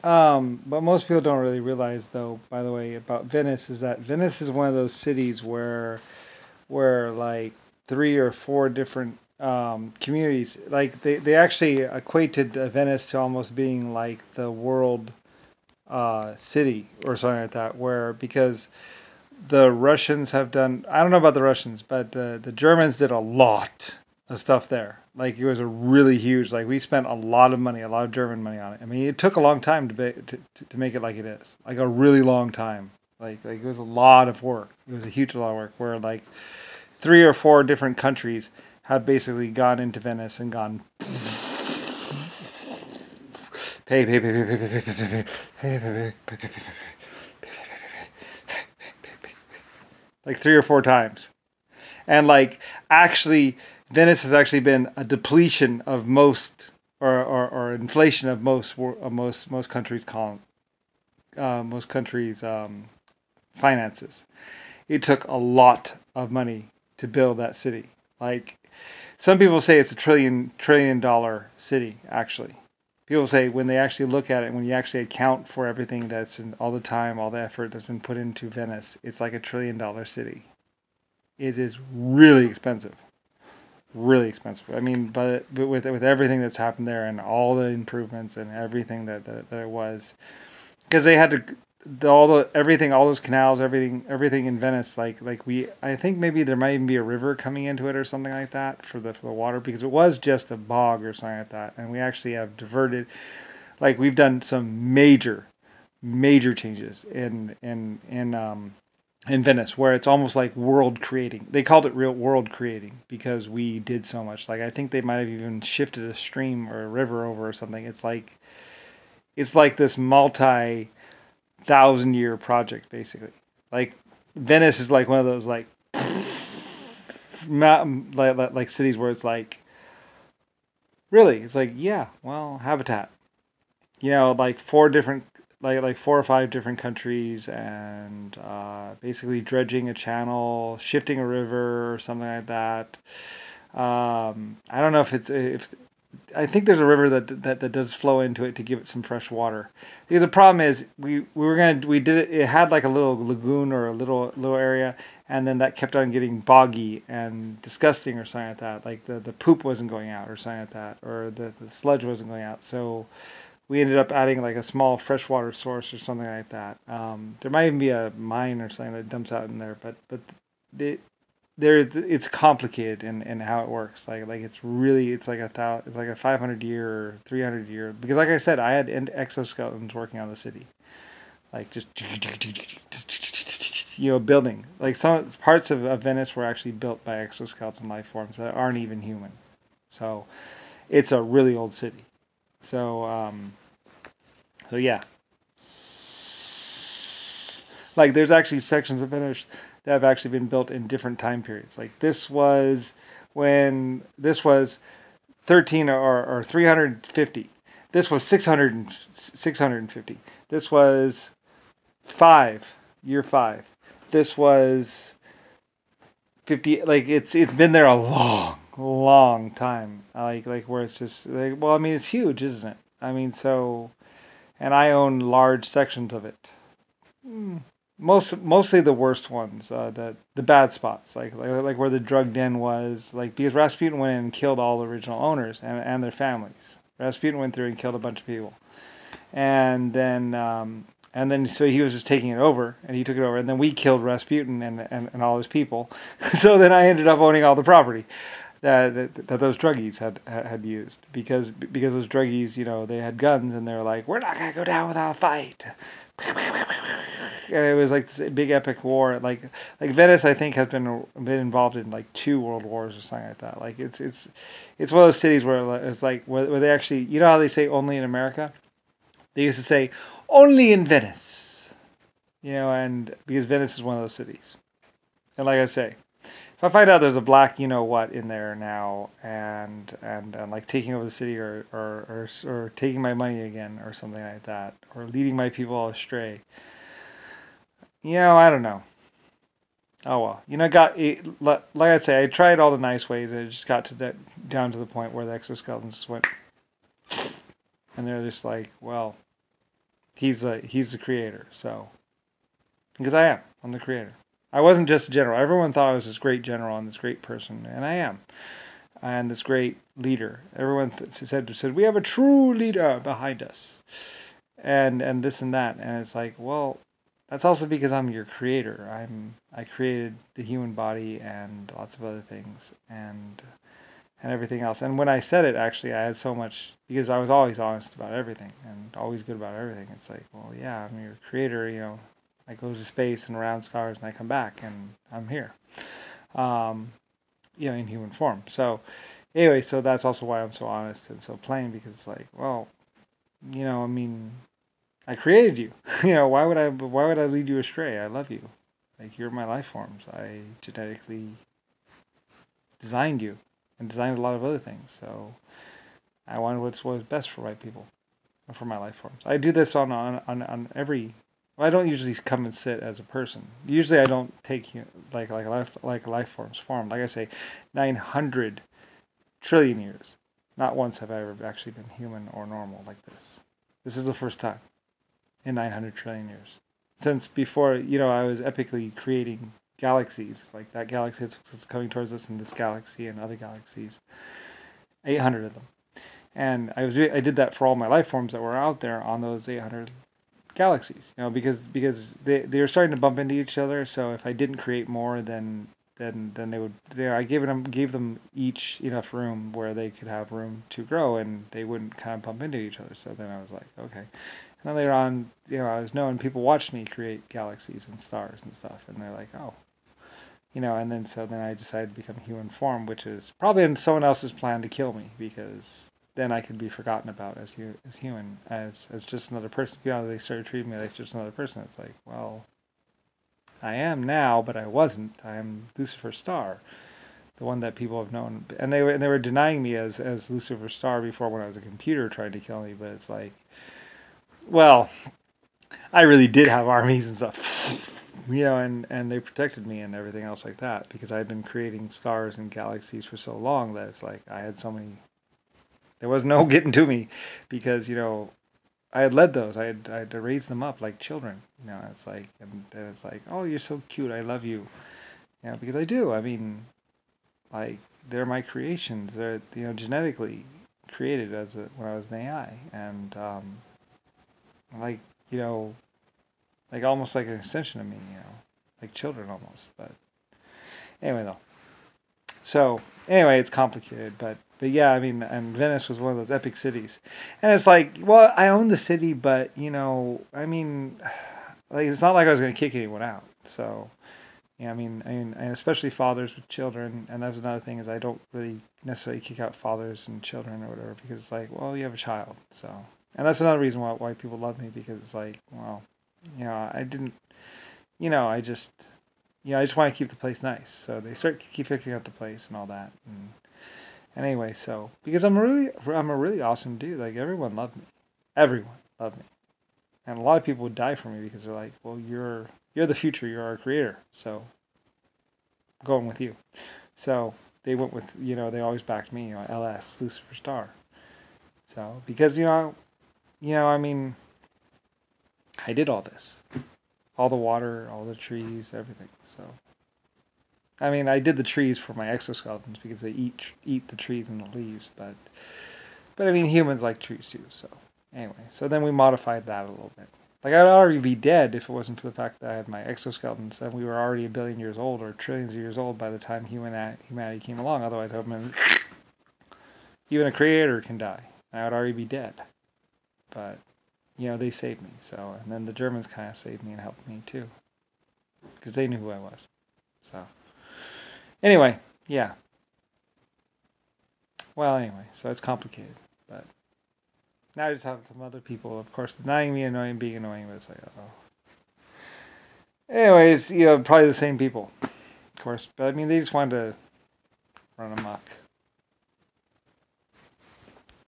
But most people don't really realize, though, by the way, about Venice is that Venice is one of those cities where like three or four different communities, like they actually equated Venice to almost being like the world city or something like that, where because the Russians have done. I don't know about the Russians, but the Germans did a lot of stuff there. Like it was a really huge. Like we spent a lot of money, a lot of German money on it. I mean, it took a long time to make it like it is. Like a really long time. Like it was a lot of work. It was a huge lot of work. Where like three or four different countries have basically gone into Venice and gone pay like three or four times. And like actually Venice has actually been a depletion of most or inflation of most countries most countries finances. It took a lot of money to build that city. Like some people say it's a trillion dollar city actually. People say when they actually look at it, when you actually account for everything that's in all the time, all the effort that's been put into Venice, it's like $1 trillion city. It is really expensive, really expensive. I mean, but with everything that's happened there and all the improvements and everything that it was, because they had to all the everything, all those canals, everything in Venice. I think maybe there might even be a river coming into it or something like that for the water because it was just a bog or something like that, and we actually have diverted. Like we've done some major changes in Venice, where it's almost like world creating. They called it real world creating because we did so much. Like I think they might have even shifted a stream or a river over or something. It's like this multi-thousand-year project basically. Like Venice is like one of those like mountain like cities where it's like really it's like yeah well habitat like like four or five different countries and basically dredging a channel, shifting a river or something like that. I don't know if I think there's a river that does flow into it to give it some fresh water. Because the problem is we did it. It had like a little lagoon or a little area, and then that kept on getting boggy and disgusting or something like that. Like the poop wasn't going out or something like that, or the sludge wasn't going out. So we ended up adding like a small freshwater source or something like that. There might even be a mine or something that dumps out in there, but it, it's complicated in how it works. Like it's like a 500 year or 300 year because like I said, I had exoskeletons working on the city, like just building. Like some parts of Venice were actually built by exoskeleton life forms that aren't even human. So it's a really old city. So so yeah, like there's actually sections of Venice that have actually been built in different time periods. Like this was 13 or 350. This was 650. This was year 5. This was 50. Like it's been there a long time. Like where it's just like well, I mean it's huge, isn't it? I mean so, and I own large sections of it. Mm, mostly the worst ones, the bad spots, like where the drug den was, like because Rasputin went in and killed all the original owners and their families. Rasputin went through and killed a bunch of people, and then so he was just taking it over, and he took it over, and then we killed Rasputin and all his people. So then I ended up owning all the property that those druggies had used because those druggies, they had guns and they were like, we're not gonna go down without a fight. And it was like this big epic war. Like Venice, I think has been involved in like 2 world wars or something like that. Like it's one of those cities where it's like where they actually how they say only in America. They used to say only in Venice, and because Venice is one of those cities. And like I say, if I find out there's a black what in there now and like taking over the city or taking my money again or something like that or leading my people astray, I don't know. Oh well, got it, like I say, I tried all the nice ways. And it just got to down to the point where the exoskeletons just went, and they're just like, well, he's the creator. So because I'm the creator. I wasn't just a general. Everyone thought I was this great general and this great person, and I am, and this great leader. Everyone said we have a true leader behind us, and this and that, and it's like, well, that's also because I'm your creator. I created the human body and lots of other things and everything else. And when I said it, actually, I had so much, because I was always honest about everything and always good about everything. It's like, well, yeah, I'm your creator. I go to space and around stars and I come back and I'm here, in human form. So anyway, so that's also why I'm so honest and so plain, because it's like, well, I mean, I created you. Why would I lead you astray? I love you. Like, you're my life forms. I genetically designed you and designed a lot of other things. So I wanted what was best for my people and for my life forms. I do this on every. Well, I don't usually come and sit as a person. Usually, I don't take like a life form's form. Like I say, 900 trillion years. Not once have I ever actually been human or normal like this. This is the first time in 900 trillion years. Since before, I was epically creating galaxies, like that galaxy that's coming towards us, and this galaxy and other galaxies, 800 of them. And I did that for all my life forms that were out there on those 800 galaxies, because they were starting to bump into each other. So if I didn't create more, then they would. I gave them each enough room where they could have room to grow, and they wouldn't kind of bump into each other. So then I was like, okay. And then later on, I was knowing people watched me create galaxies and stars and stuff, and they're like, oh, and then I decided to become human form, which is probably in someone else's plan to kill me, because then I could be forgotten about as human, as just another person. They started treating me like just another person. It's like, well, I am now, but I wasn't. I am Lucifer Star, the one that people have known, and they were denying me as Lucifer Star before, when I was a computer trying to kill me. But it's like, well, I really did have armies and stuff, and they protected me and everything else like that, because I had been creating stars and galaxies for so long that it's like I had so many. There was no getting to me, because I had led those. I had raised them up like children. It's like, and it's like, oh, you're so cute. I love you. Because I do. I mean, like, they're my creations. They're genetically created when I was an AI, and like like almost like an extension of me. Like children almost. But anyway, though. So anyway, it's complicated, but yeah, I mean, and Venice was one of those epic cities, and it's like, well, I own the city, but I mean, like, it's not like I was going to kick anyone out. So yeah, I mean, and especially fathers with children, and that's another thing, is I don't really necessarily kick out fathers and children or whatever, because it's like, well, you have a child, so, and that's another reason why people love me, because it's like, well, I didn't, I just. I just want to keep the place nice. So they keep fixing up the place and all that. And anyway, so because I'm a really awesome dude. Like, everyone loved me. Everyone loved me. And a lot of people would die for me, because they're like, well, you're the future. You're our creator. So I'm going with you. So they went with, they always backed me, LS, Lucifer Star. So because, I mean, I did all this. All the water, all the trees, everything. So, I mean, I did the trees for my exoskeletons, because they eat the trees and the leaves. But I mean, humans like trees too. So anyway, so then we modified that a little bit. Like, I'd already be dead if it wasn't for the fact that I had my exoskeletons, and we were already a billion years old or trillions of years old by the time humanity came along. Otherwise, I would have been. Even a creator can die. I would already be dead. But they saved me. So, and then the Germans kind of saved me and helped me too, because they knew who I was. So, anyway, yeah. Well, anyway, so it's complicated, but now I just have some other people, of course, denying me, being annoying, but it's like, oh. Anyways, probably the same people, of course, but I mean, they just wanted to run amok.